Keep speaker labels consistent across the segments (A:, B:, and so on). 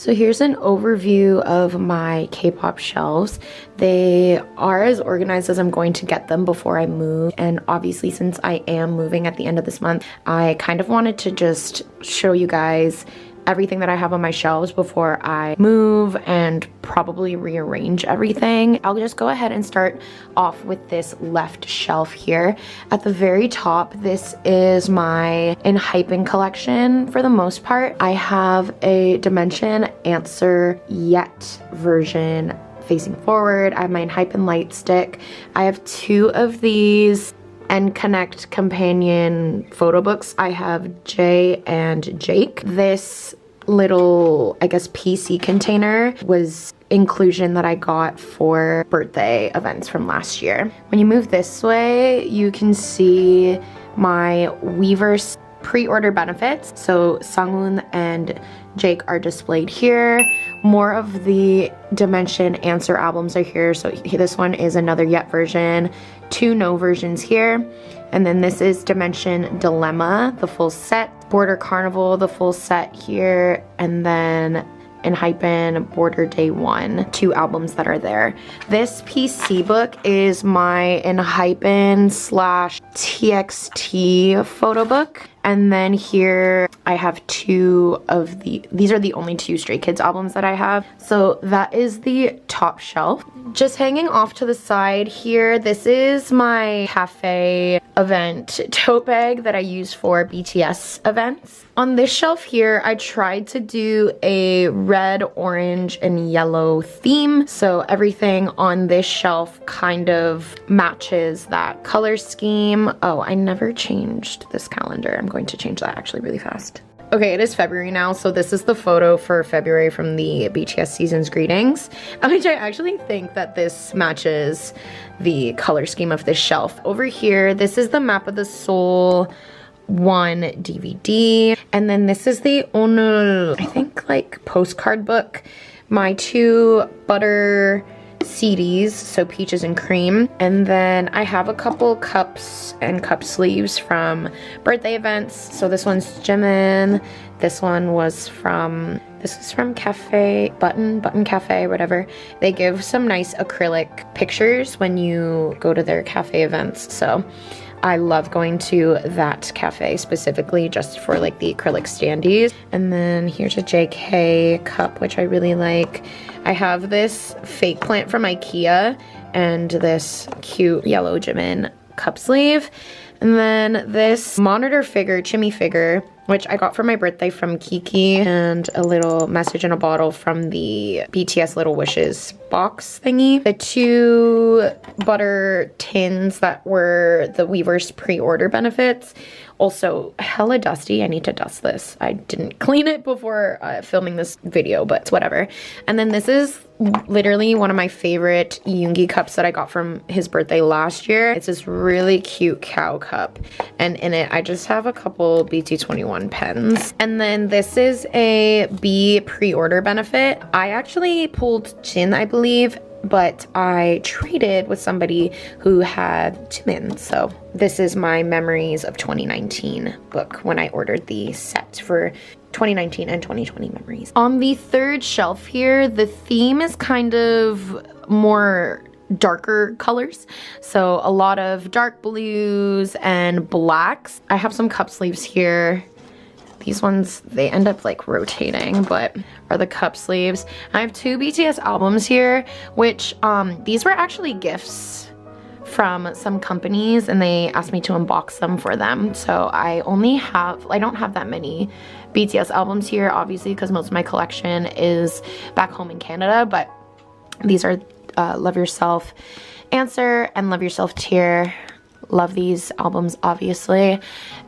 A: So here's an overview of my K-pop shelves. They are as organized as I'm going to get them before I move. And obviously, since I am moving at the end of this month, I kind of wanted to just show you guys everything that I have on my shelves before I move and probably rearrange everything. I'll just go ahead and start off with this left shelf here. At the very top, this is my ENHYPEN collection. For the most part, I have a Dimension Answer Yet version facing forward. I have my ENHYPEN light stick. I have two of these ENConnect companion photo books. I have Jay and Jake. This little, I guess, PC container was inclusion that I got for birthday events from last year. When you move this way, you can see my Weverse pre-order benefits. So Sanghoon and Jake are displayed here. More of the Dimension Answer albums are here. So this one is another Yet version, two No versions here. And then this is Dimension Dilemma, the full set. Border Carnival, the full set here. And then ENHYPEN Border Day 1, two albums that are there. This PC book is my ENHYPEN / TXT photo book. And then here I have two of these are the only two Stray Kids albums that I have. So that is the top shelf. Just hanging off to the side here, this is my cafe event tote bag that I use for BTS events. On this shelf here, I tried to do a red, orange, and yellow theme. So everything on this shelf kind of matches that color scheme. Oh, I never changed this calendar. I'm going to change that actually really fast. Okay, it is February now, so this is the photo for February from the BTS Season's Greetings, which I actually think that this matches the color scheme of this shelf. Over here, this is the Map of the Soul 1 DVD, and then this is the ONUL, I think, like, postcard book. My two butter CDs, so Peaches and Cream, and then I have a couple cups and cup sleeves from birthday events. So this one's Jimin, this one was from, this is from Cafe, Button Cafe, whatever. They give some nice acrylic pictures when you go to their cafe events, so I love going to that cafe specifically just for like the acrylic standees. And then here's a JK cup, which I really like. I have this fake plant from IKEA and this cute yellow Jimin cup sleeve. And then this monitor figure, Chimmy figure, which I got for my birthday from Kiki, and a little message in a bottle from the BTS Little Wishes box thingy. The two butter tins that were the Weverse pre-order benefits. Also hella dusty. I need to dust this. I didn't clean it before filming this video, but it's whatever. And then this is literally one of my favorite Yoongi cups that I got from his birthday last year. It's this really cute cow cup, and in it I just have a couple BT21 pens. And then this is a B pre-order benefit. I actually pulled Jin, I believe, but I traded with somebody who had Jimin. So this is my Memories of 2019 book when I ordered the set for 2019 and 2020 memories. On the third shelf here, the theme is kind of more darker colors. So a lot of dark blues and blacks. I have some cup sleeves here. These ones, they end up like rotating, but are the cup sleeves. I have two BTS albums here, which these were actually gifts from some companies, and they asked me to unbox them for them. So I don't have that many BTS albums here, obviously, because most of my collection is back home in Canada, but these are Love Yourself Answer and Love Yourself Tear. Love these albums, obviously.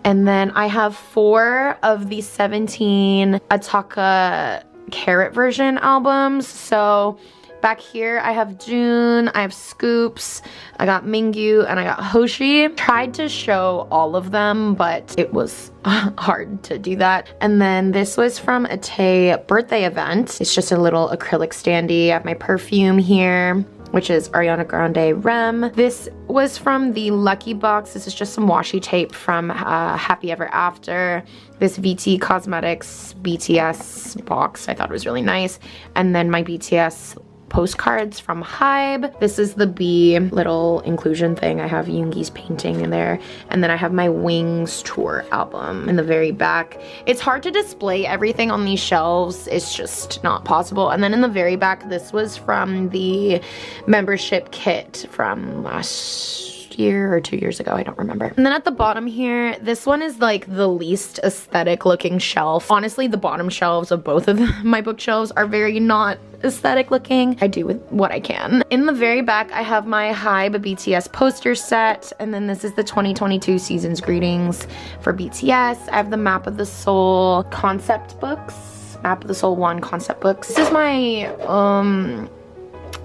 A: And then I have 4 of the 17 Ataka Carrot version albums. So back here I have June, I have Scoops, I got Mingyu, and I got Hoshi. Tried to show all of them, but it was hard to do that. And then this was from a Tay birthday event. It's just a little acrylic standee. I have my perfume here. which is Ariana Grande Rem. This was from the Lucky Box. This is just some washi tape from Happy Ever After. This VT Cosmetics BTS box I thought was really nice. And then my BTS postcards from HYBE. This is the B little inclusion thing. I have Yoongi's painting in there. And then I have my Wings tour album in the very back. It's hard to display everything on these shelves. It's just not possible. And then in the very back, this was from the membership kit from last year or 2 years ago, I don't remember. And then at the bottom here, this one is like the least aesthetic looking shelf. Honestly, the bottom shelves of both of my bookshelves are very not aesthetic looking. I do with what I can. In the very back, I have my HYBE BTS poster set, and then this is the 2022 season's greetings for BTS. I have the Map of the Soul concept books, Map of the Soul 1 concept books. This is my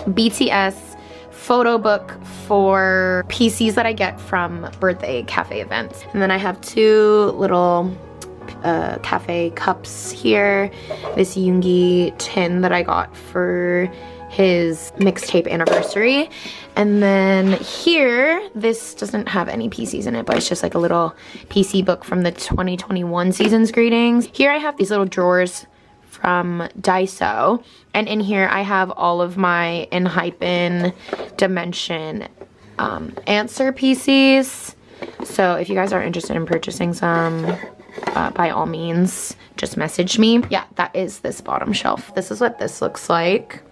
A: BTS photo book for PCs that I get from birthday cafe events. And then I have two little cafe cups here. This Yoongi tin that I got for his mixtape anniversary. And then here, this doesn't have any PCs in it, but it's just like a little PC book from the 2021 season's greetings. Here I have these little drawers from Daiso, and in here I have all of my ENHYPEN Dimension answer PCs. So if you guys are interested in purchasing some, by all means, just message me. Yeah, that is this bottom shelf. This is what this looks like.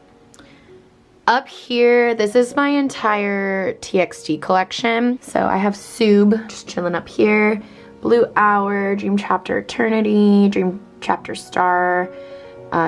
A: Up here, this is my entire TXT collection. So I have Soob just chilling up here. Blue Hour, Dream Chapter Eternity, Dream Chapter Star,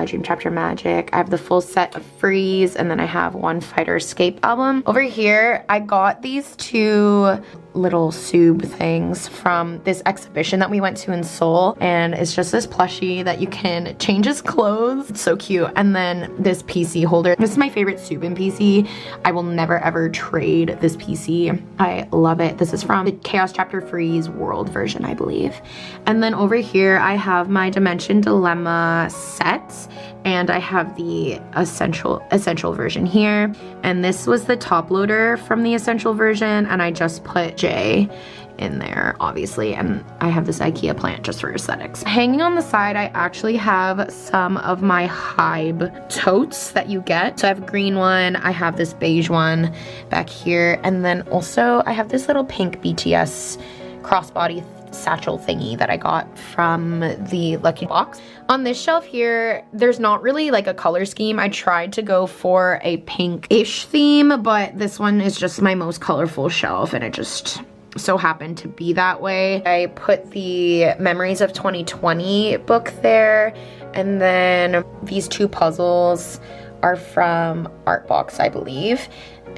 A: Dream Chapter Magic. I have the full set of Freeze, and then I have one Fighter Escape album. Over here, I got these two little Soob things from this exhibition that we went to in Seoul, and it's just this plushie that you can change his clothes. It's so cute. And then this PC holder. This is my favorite Soobin PC. I will never ever trade this PC. I love it. This is from the Chaos Chapter Freeze World version, I believe. And then over here, I have my Dimension Dilemma sets, and I have the essential version here. And this was the top loader from the essential version, and I just put J in there, obviously, and I have this IKEA plant just for aesthetics. Hanging on the side, I actually have some of my HYBE totes that you get. So I have a green one, I have this beige one back here, and then also I have this little pink BTS crossbody satchel thingy that I got from the Lucky Box. On this shelf here, there's not really like a color scheme. I tried to go for a pink-ish theme, but this one is just my most colorful shelf, and it just so happened to be that way. I put the Memories of 2020 book there, and then these two puzzles are from Artbox, I believe.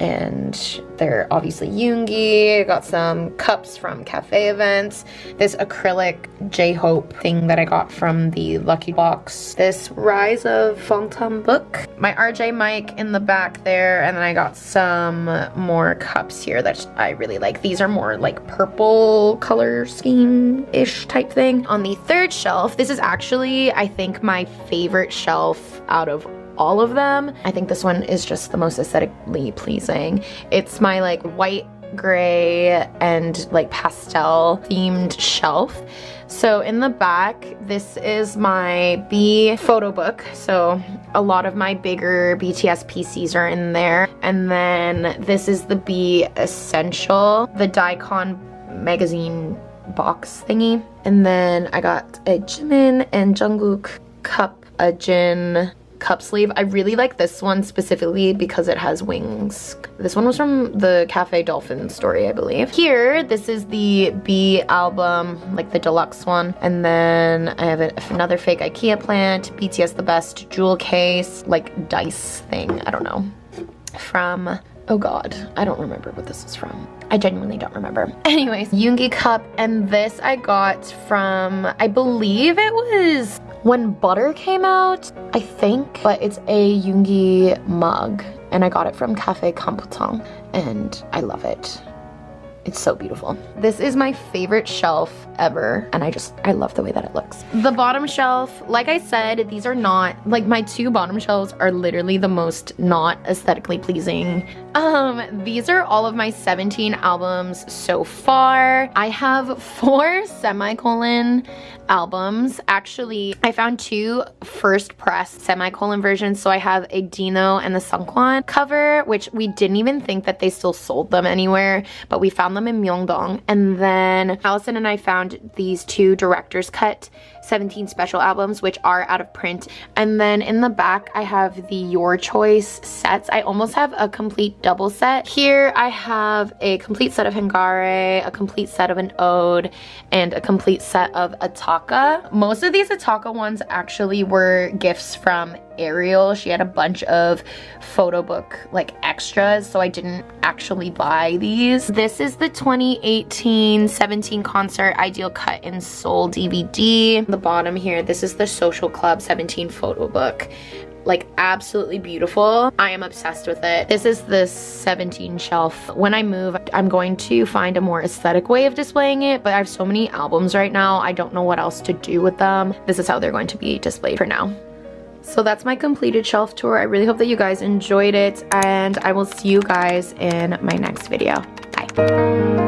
A: And they're obviously Yoongi. I got some cups from cafe events. This acrylic J-Hope thing that I got from the Lucky Box. This Rise of Phantom book. My RJ mic in the back there. And then I got some more cups here that I really like. These are more like purple color scheme-ish type thing. On the third shelf, this is actually, I think, my favorite shelf out of all of them. I think this one is just the most aesthetically pleasing. It's my like white, gray, and like pastel themed shelf. So in the back, this is my B photo book. So a lot of my bigger BTS PCs are in there. And then this is the B Essential, the Daikon magazine box thingy. And then I got a Jimin and Jungkook cup, a Jin cup sleeve. I really like this one specifically because it has wings. This one was from the Cafe Dolphin story, I believe. Here, this is the B album, like the deluxe one. And then I have another fake IKEA plant, BTS The Best jewel case, like dice thing, I don't know. From, oh god, I don't remember what this is from. I genuinely don't remember. Anyways, Yoongi cup, and this I got from, I believe it was when Butter came out, I think, but it's a Yoongi mug, and I got it from Cafe Camputin, and I love it. It's so beautiful. This is my favorite shelf ever, and I love the way that it looks. The bottom shelf, like I said, these are not, like my two bottom shelves are literally the most not aesthetically pleasing. These are all of my 17 albums so far. I have 4 semicolon albums. Actually, I found 2 first press semicolon versions. So I have a Dino and the Sungkwan cover, which we didn't even think that they still sold them anywhere, but we found them in Myeongdong. And then Allison and I found these 2 director's cut 17 special albums, which are out of print. And then in the back, I have the Your Choice sets. I almost have a complete double set. Here I have a complete set of Hangare, a complete set of an Ode, and a complete set of Ataka. Most of these Ataka ones actually were gifts from Ariel. She had a bunch of photo book like extras, so I didn't actually buy these. This is the 2018-17 concert Ideal Cut in Seoul DVD. The bottom here, this is the Social Club 17 photo book. Like absolutely beautiful. I am obsessed with it. This is the 17 shelf. When I move, I'm going to find a more aesthetic way of displaying it, but I have so many albums right now, I don't know what else to do with them. This is how they're going to be displayed for now. So that's my completed shelf tour. I really hope that you guys enjoyed it, and I will see you guys in my next video. Bye.